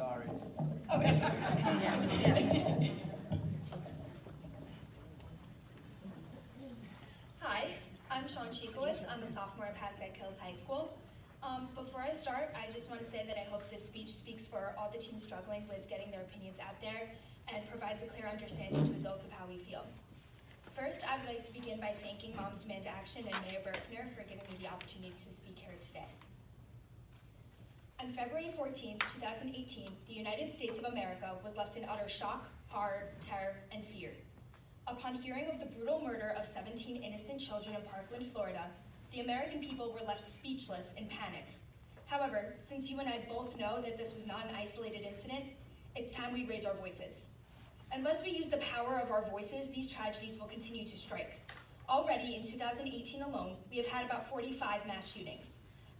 sorry. Okay. Hi, I'm Sheikowitz. I'm a sophomore at Parkland High School. Before I start, I just want to say that I hope this speech speaks for all the teens struggling with getting their opinions out there and provides a clear understanding to adults of how we feel. First, I would like to begin by thanking Moms Demand Action and Mayor Berkner for giving me the opportunity to speak here today. On February 14, 2018, the United States of America was left in utter shock, horror, terror, and fear. Upon hearing of the brutal murder of 17 innocent children in Parkland, Florida, the American people were left speechless in panic. However, since you and I both know that this was not an isolated incident, it's time we raise our voices. Unless we use the power of our voices, these tragedies will continue to strike. Already in 2018 alone, we have had about 45 mass shootings.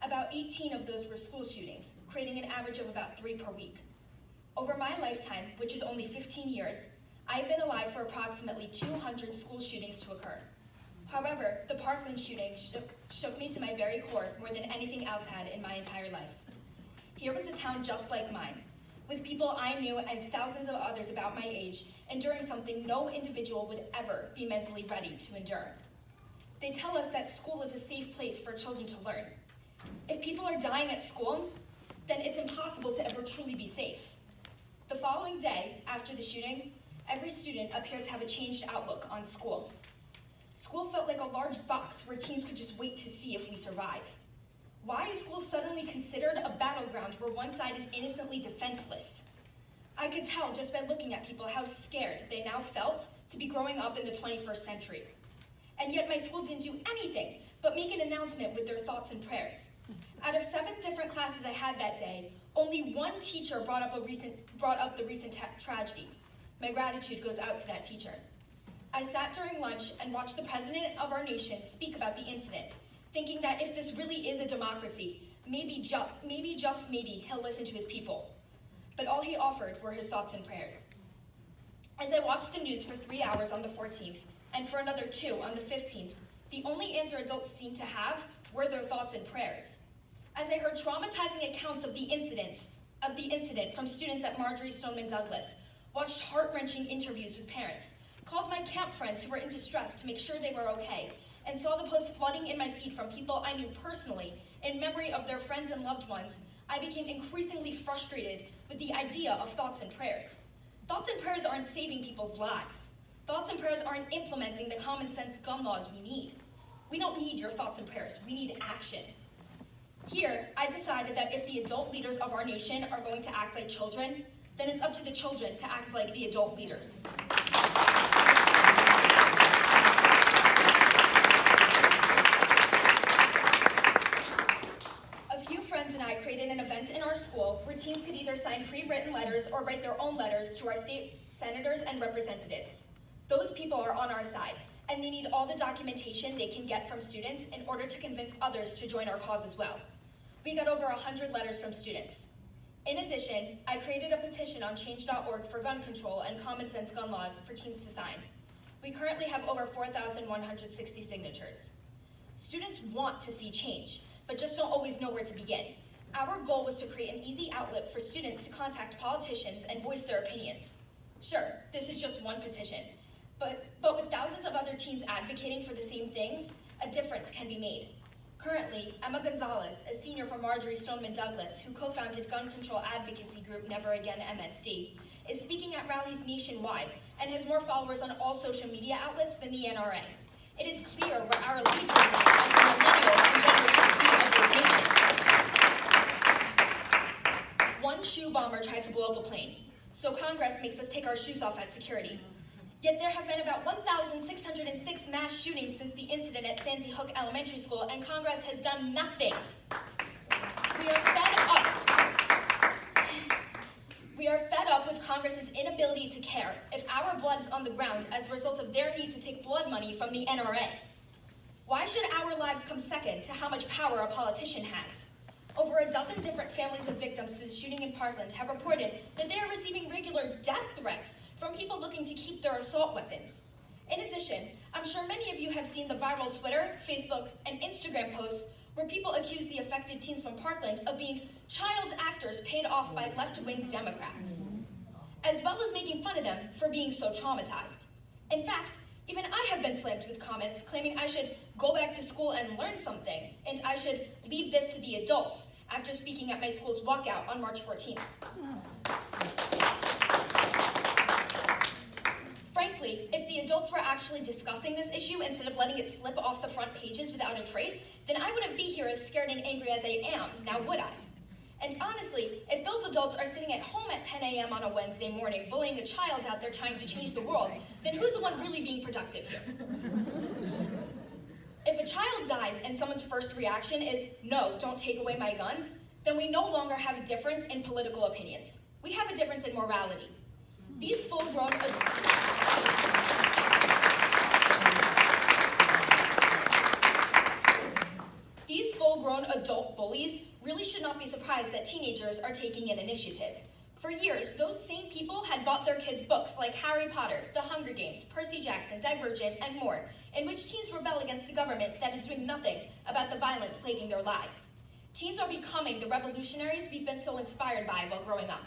About 18 of those were school shootings, creating an average of about 3 per week. Over my lifetime, which is only 15 years, I've been alive for approximately 200 school shootings to occur. However, the Parkland shooting shook me to my very core more than anything else had in my entire life. Here was a town just like mine, with people I knew and thousands of others about my age, enduring something no individual would ever be mentally ready to endure. They tell us that school is a safe place for children to learn. If people are dying at school, then it's impossible to ever truly be safe. The following day, after the shooting, every student appeared to have a changed outlook on school. School felt like a large box where teens could just wait to see if we survive. Why is school suddenly considered a battleground where one side is innocently defenseless? I could tell just by looking at people how scared they now felt to be growing up in the 21st century. And yet my school didn't do anything but make an announcement with their thoughts and prayers. Out of 7 different classes I had that day, only one teacher brought up the recent tragedy. My gratitude goes out to that teacher. I sat during lunch and watched the president of our nation speak about the incident, thinking that if this really is a democracy, maybe he'll listen to his people. But all he offered were his thoughts and prayers. As I watched the news for 3 hours on the 14th, and for another 2 on the 15th, the only answer adults seemed to have were their thoughts and prayers. As I heard traumatizing accounts of the incident from students at Marjorie Stoneman Douglas, watched heart-wrenching interviews with parents, called my camp friends who were in distress to make sure they were okay, and saw the posts flooding in my feed from people I knew personally in memory of their friends and loved ones, I became increasingly frustrated with the idea of thoughts and prayers. Thoughts and prayers aren't saving people's lives. Thoughts and prayers aren't implementing the common sense gun laws we need. We don't need your thoughts and prayers, we need action. Here, I decided that if the adult leaders of our nation are going to act like children, then it's up to the children to act like the adult leaders. A few friends and I created an event in our school where teens could either sign pre-written letters or write their own letters to our state senators and representatives. Those people are on our side, and they need all the documentation they can get from students in order to convince others to join our cause as well. We got over 100 letters from students. In addition, I created a petition on change.org for gun control and common sense gun laws for teens to sign. We currently have over 4,160 signatures. Students want to see change, but just don't always know where to begin. Our goal was to create an easy outlet for students to contact politicians and voice their opinions. Sure, this is just one petition, but with thousands of other teens advocating for the same things, a difference can be made. Currently, Emma Gonzalez, a senior from Marjorie Stoneman Douglas, who co-founded gun control advocacy group Never Again MSD, is speaking at rallies nationwide and has more followers on all social media outlets than the NRA. It is clear where our allegiance lies as the millennials and Generation Z of this nation. One shoe bomber tried to blow up a plane, so Congress makes us take our shoes off at security. Yet there have been about 1,606 mass shootings since the incident at Sandy Hook Elementary School, and Congress has done nothing. We are fed up with Congress's inability to care if our blood is on the ground as a result of their need to take blood money from the NRA. Why should our lives come second to how much power a politician has? Over a dozen different families of victims to the shooting in Parkland have reported that they are receiving regular death threats from people looking to keep their assault weapons. In addition, I'm sure many of you have seen the viral Twitter, Facebook, and Instagram posts where people accuse the affected teens from Parkland of being child actors paid off by left-wing Democrats, as well as making fun of them for being so traumatized. In fact, even I have been slammed with comments claiming I should go back to school and learn something, and I should leave this to the adults after speaking at my school's walkout on March 14th. Frankly, if the adults were actually discussing this issue instead of letting it slip off the front pages without a trace, then I wouldn't be here as scared and angry as I am, now would I? And honestly, if those adults are sitting at home at 10 a.m. on a Wednesday morning bullying a child out there trying to change the world, then who's the one really being productive here? If a child dies and someone's first reaction is, no, don't take away my guns, then we no longer have a difference in political opinions. We have a difference in morality. These full-grown adult bullies really should not be surprised that teenagers are taking an initiative. For years, those same people had bought their kids books like Harry Potter, The Hunger Games, Percy Jackson, Divergent, and more, in which teens rebel against a government that is doing nothing about the violence plaguing their lives. Teens are becoming the revolutionaries we've been so inspired by while growing up.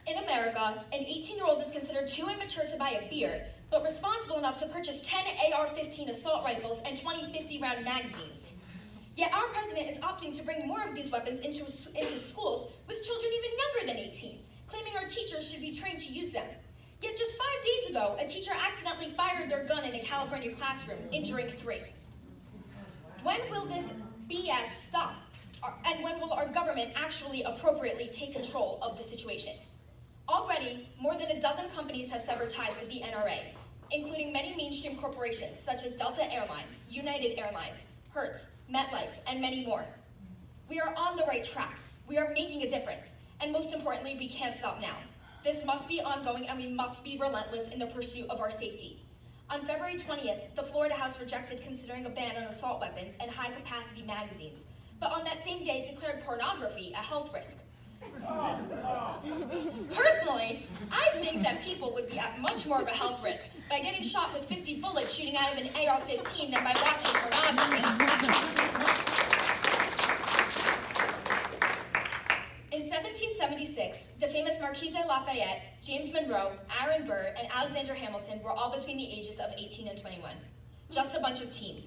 In America, an 18-year-old is considered too immature to buy a beer, but responsible enough to purchase 10 AR-15 assault rifles and 20 50-round magazines. Yet our president is opting to bring more of these weapons into schools with children even younger than 18, claiming our teachers should be trained to use them. Yet just 5 days ago, a teacher accidentally fired their gun in a California classroom, injuring 3. When will this BS stop? And when will our government actually appropriately take control of the situation? Already, more than a dozen companies have severed ties with the NRA, including many mainstream corporations such as Delta Airlines, United Airlines, Hertz, MetLife, and many more. We are on the right track. We are making a difference. And most importantly, we can't stop now. This must be ongoing, and we must be relentless in the pursuit of our safety. On February 20th, the Florida House rejected considering a ban on assault weapons and high-capacity magazines, but on that same day declared pornography a health risk. Personally, I think that people would be at much more of a health risk by getting shot with 50 bullets shooting out of an AR-15 than by watching pornography. In 1776, the famous Marquis de Lafayette, James Monroe, Aaron Burr, and Alexander Hamilton were all between the ages of 18 and 21. Just a bunch of teens.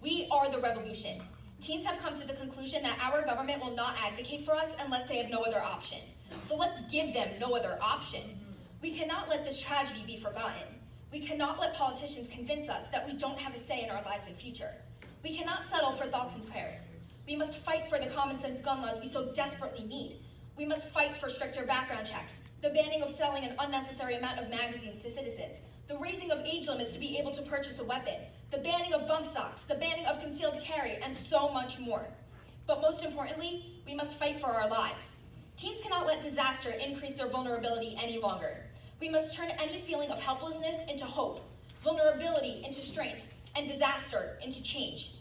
We are the revolution. Teens have come to the conclusion that our government will not advocate for us unless they have no other option. So let's give them no other option. We cannot let this tragedy be forgotten. We cannot let politicians convince us that we don't have a say in our lives and future. We cannot settle for thoughts and prayers. We must fight for the common sense gun laws we so desperately need. We must fight for stricter background checks, the banning of selling an unnecessary amount of magazines to citizens, the raising of age limits to be able to purchase a weapon, the banning of bump stocks, the banning of concealed carry, and so much more. But most importantly, we must fight for our lives. Teens cannot let disaster increase their vulnerability any longer. We must turn any feeling of helplessness into hope, vulnerability into strength, and disaster into change.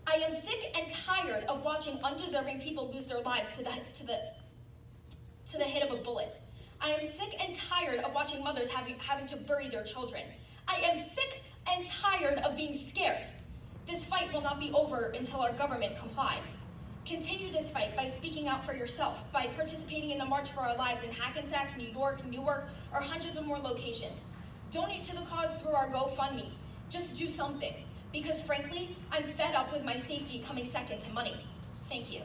I am sick and tired of watching undeserving people lose their lives to the hit of a bullet. I am sick and tired of watching mothers having to bury their children. I am sick and tired of being scared. This fight will not be over until our government complies. Continue this fight by speaking out for yourself, by participating in the March for Our Lives in Hackensack, New York, Newark, or hundreds of more locations. Donate to the cause through our GoFundMe. Just do something, because frankly, I'm fed up with my safety coming second to money. Thank you.